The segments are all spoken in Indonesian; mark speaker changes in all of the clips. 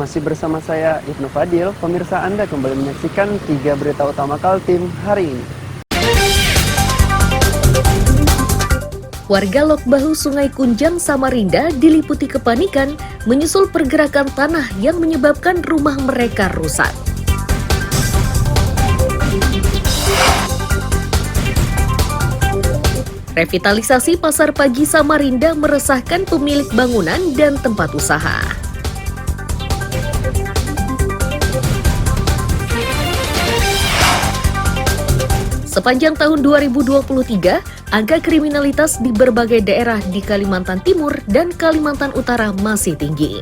Speaker 1: Masih bersama saya Ibnu Fadil, pemirsa Anda kembali menyaksikan 3 berita utama Kaltim hari ini.
Speaker 2: Warga Lok Bahu Sungai Kunjang, Samarinda diliputi kepanikan menyusul pergerakan tanah yang menyebabkan rumah mereka rusak. Revitalisasi Pasar Pagi Samarinda meresahkan pemilik bangunan dan tempat usaha. Sepanjang tahun 2023, angka kriminalitas di berbagai daerah di Kalimantan Timur dan Kalimantan Utara masih tinggi.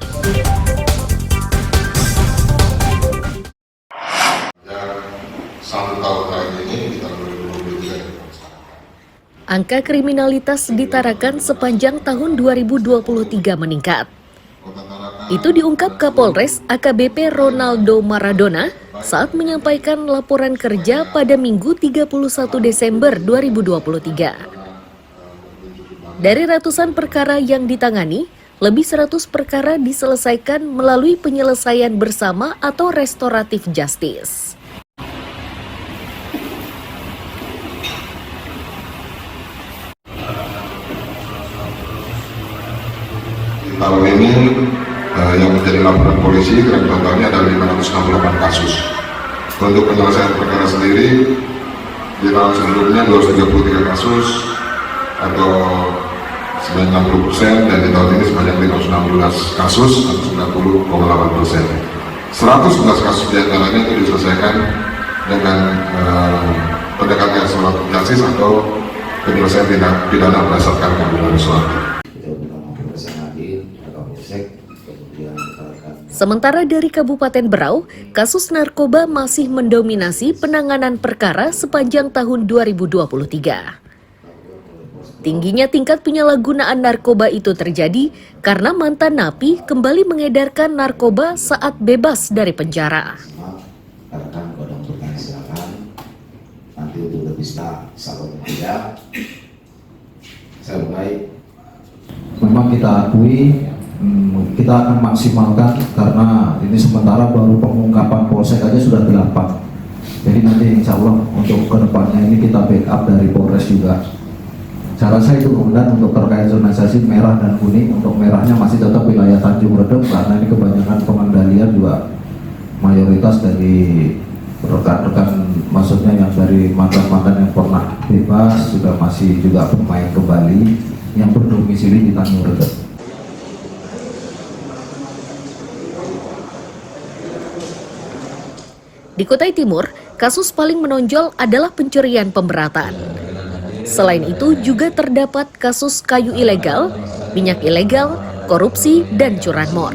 Speaker 2: Angka kriminalitas di Tarakan sepanjang tahun 2023 meningkat. Itu diungkap Kapolres AKBP Ronaldo Maradona saat menyampaikan laporan kerja pada Minggu 31 Desember 2023. Dari ratusan perkara yang ditangani, lebih 100 perkara diselesaikan melalui penyelesaian bersama atau restoratif justice.
Speaker 3: Tahun ini yang menjadi laporan polisi kira-kira totalnya ada 568 kasus. Untuk penyelesaian perkara sendiri di tahun sebelumnya 233 kasus atau 90%, dan di tahun ini sebanyak 516 kasus atau 90,8%. 111 kasus diantaranya itu diselesaikan dengan pendekatan restoratif justice atau penyelesaian pidana berdasarkan keadilan restoratif.
Speaker 2: Sementara dari Kabupaten Berau, kasus narkoba masih mendominasi penanganan perkara sepanjang tahun 2023. Tingginya tingkat penyalahgunaan narkoba itu terjadi karena mantan napi kembali mengedarkan narkoba saat bebas dari penjara.
Speaker 4: Memang kita akui, kita akan maksimalkan karena ini sementara baru pengungkapan polsek aja sudah 8. Jadi nanti insya Allah untuk kedepannya ini kita backup dari Polres juga. Saya rasa itu. Kemudian untuk terkait zonasi merah dan kuning, untuk merahnya masih tetap wilayah Tanjung Redep karena ini kebanyakan pengendalian juga mayoritas dari rekan-rekan, maksudnya yang dari mantan-mantan yang pernah bebas sudah masih juga bermain kembali yang berdomisili di Tanjung Redep.
Speaker 2: Di Kutai Timur, kasus paling menonjol adalah pencurian pemberatan. Selain itu juga terdapat kasus kayu ilegal, minyak ilegal, korupsi, dan curanmor.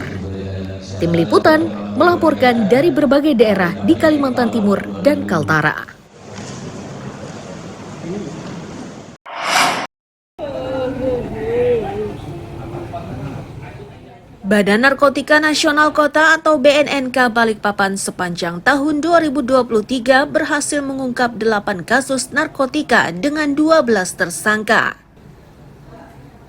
Speaker 2: Tim Liputan melaporkan dari berbagai daerah di Kalimantan Timur dan Kaltara. Badan Narkotika Nasional Kota atau BNNK Balikpapan sepanjang tahun 2023 berhasil mengungkap 8 kasus narkotika dengan 12 tersangka.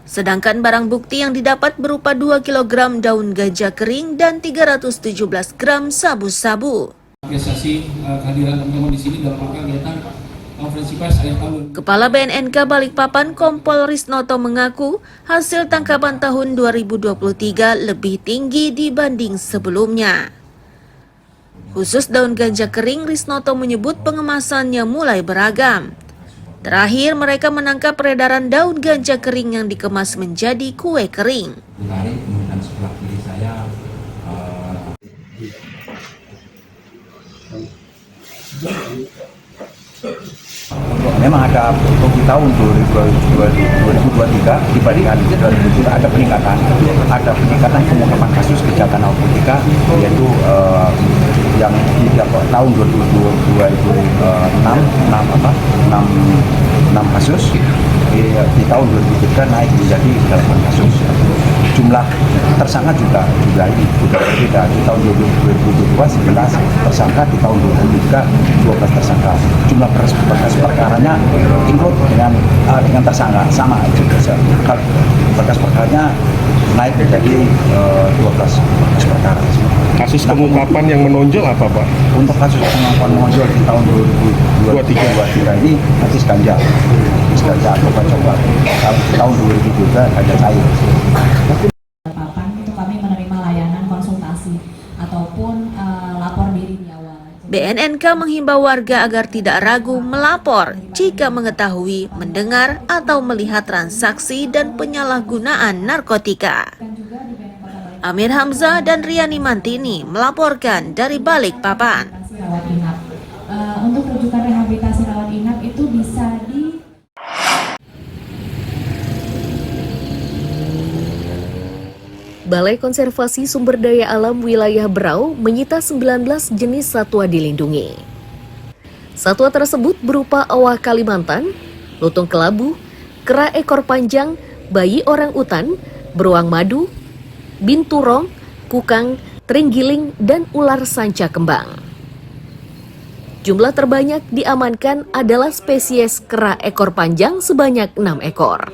Speaker 2: Sedangkan barang bukti yang didapat berupa 2 kg daun ganja kering dan 317 gram sabu-sabu.
Speaker 5: Apresiasi kehadiran teman-teman di sini dalam rangka kegiatan konferensi pers akhir tahun.
Speaker 2: Kepala BNNK Balikpapan Kompol Risnoto mengaku hasil tangkapan tahun 2023 lebih tinggi dibanding sebelumnya. Khusus daun ganja kering, Risnoto menyebut pengemasannya mulai beragam. Terakhir mereka menangkap peredaran daun ganja kering yang dikemas menjadi kue kering.
Speaker 5: Kemudian sebelah kiri saya
Speaker 6: memang ada untuk di tahun 2023 dibandingkan 2022 ada peningkatan pengungkapan kasus kejahatan narkotika, yaitu yang di tahun 2022 itu 6 6 kasus, di tahun 2003 naik menjadi 8 kasus. Jumlah tersangka juga ini berbeda. Di tahun 2022 11 tersangka, di tahun 2003 12 tersangka. Jumlah berkas perkaranya include dengan tersangka sama juga. Berkas perkaranya naik menjadi 12 berkas perkara.
Speaker 7: Kasus pengungkapan yang menonjol apa, Pak?
Speaker 6: Untuk kasus pengungkapan menonjol di tahun 2023 ini kasus ganja atau coba. Kalau di tahun 2003 ganja cair.
Speaker 8: Papan itu kami menerima layanan konsultasi ataupun lapor diri di awal.
Speaker 2: BNNK menghimbau warga agar tidak ragu melapor jika mengetahui, mendengar, atau melihat transaksi dan penyalahgunaan narkotika. Amir Hamzah dan Riani Mantini melaporkan dari Balikpapan.
Speaker 8: Rawat inap. Untuk rujukan rehabilitasi rawat inap itu bisa di
Speaker 9: Balai Konservasi Sumber Daya Alam Wilayah Berau menyita 19 jenis satwa dilindungi. Satwa tersebut berupa owa Kalimantan, lutung kelabu, kera ekor panjang, bayi orang utan, beruang madu, binturong, kukang, terenggiling, dan ular sanca kembang. Jumlah terbanyak diamankan adalah spesies kera ekor panjang sebanyak 6 ekor.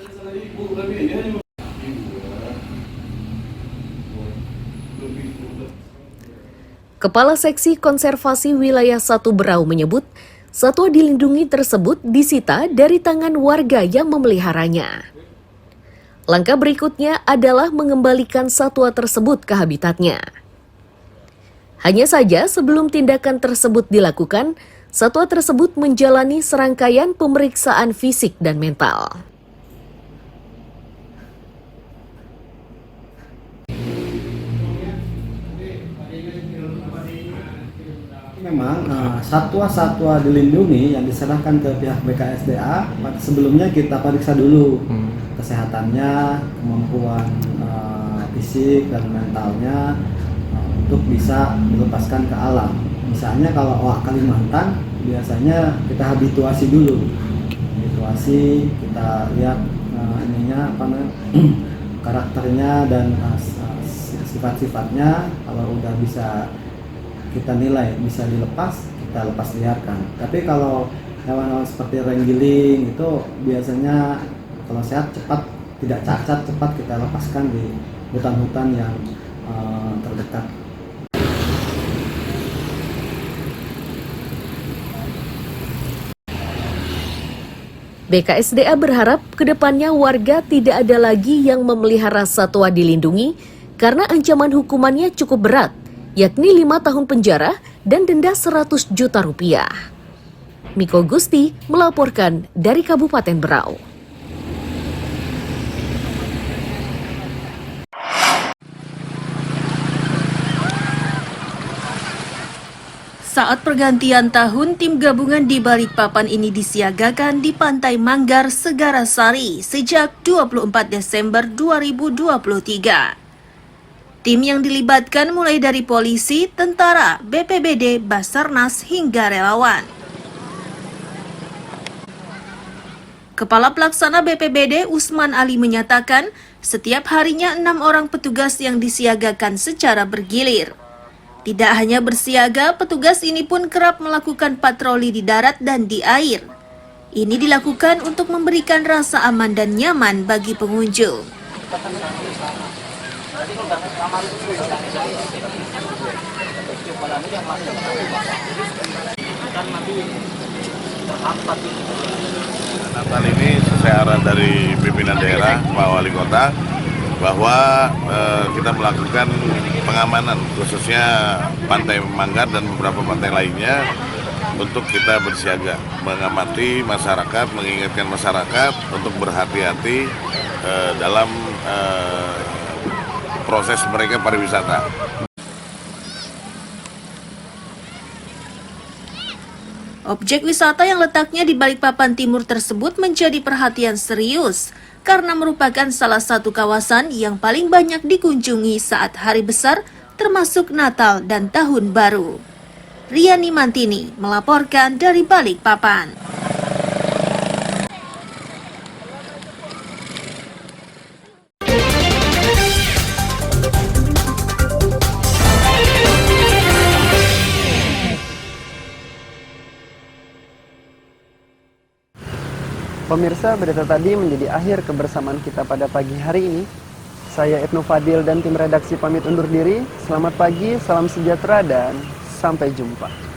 Speaker 9: Kepala Seksi Konservasi Wilayah 1 Berau menyebut, satwa dilindungi tersebut disita dari tangan warga yang memeliharanya. Langkah berikutnya adalah mengembalikan satwa tersebut ke habitatnya. Hanya saja sebelum tindakan tersebut dilakukan, satwa tersebut menjalani serangkaian pemeriksaan fisik dan mental.
Speaker 10: Memang satwa-satwa dilindungi yang diserahkan ke pihak BKSDA sebelumnya kita periksa dulu kesehatannya, kemampuan fisik dan mentalnya untuk bisa dilepaskan ke alam. Misalnya kalau owa Kalimantan biasanya kita habituasi dulu, kita lihat karakternya dan sifat-sifatnya. Kalau udah bisa kita nilai bisa dilepas, kita lepas liarkan. Tapi kalau hewan-hewan seperti renggiling itu biasanya kalau sehat cepat, tidak cacat cepat kita lepaskan di hutan-hutan yang terdekat.
Speaker 9: BKSDA berharap kedepannya warga tidak ada lagi yang memelihara satwa dilindungi karena ancaman hukumannya cukup berat, yakni 5 tahun penjara dan denda 100 juta rupiah. Miko Gusti melaporkan dari Kabupaten Berau.
Speaker 2: Saat pergantian tahun, tim gabungan di Balikpapan ini disiagakan di Pantai Manggar, Segara Sari sejak 24 Desember 2023. Tim yang dilibatkan mulai dari polisi, tentara, BPBD, Basarnas, hingga relawan. Kepala Pelaksana BPBD Usman Ali menyatakan, setiap harinya 6 orang petugas yang disiagakan secara bergilir. Tidak hanya bersiaga, petugas ini pun kerap melakukan patroli di darat dan di air. Ini dilakukan untuk memberikan rasa aman dan nyaman bagi pengunjung.
Speaker 11: Natal ini sesuai arahan dari pimpinan daerah, Pak Wali Kota, bahwa kita melakukan pengamanan khususnya Pantai Manggar dan beberapa pantai lainnya untuk kita bersiaga, mengamati masyarakat, mengingatkan masyarakat untuk berhati-hati dalam proses mereka pariwisata.
Speaker 2: Objek wisata yang letaknya di Balikpapan Timur tersebut menjadi perhatian serius karena merupakan salah satu kawasan yang paling banyak dikunjungi saat hari besar termasuk Natal dan Tahun Baru. Riani Mantini melaporkan dari Balikpapan.
Speaker 1: Pemirsa, berita tadi menjadi akhir kebersamaan kita pada pagi hari ini. Saya Ibnu Fadil dan tim redaksi pamit undur diri. Selamat pagi, salam sejahtera, dan sampai jumpa.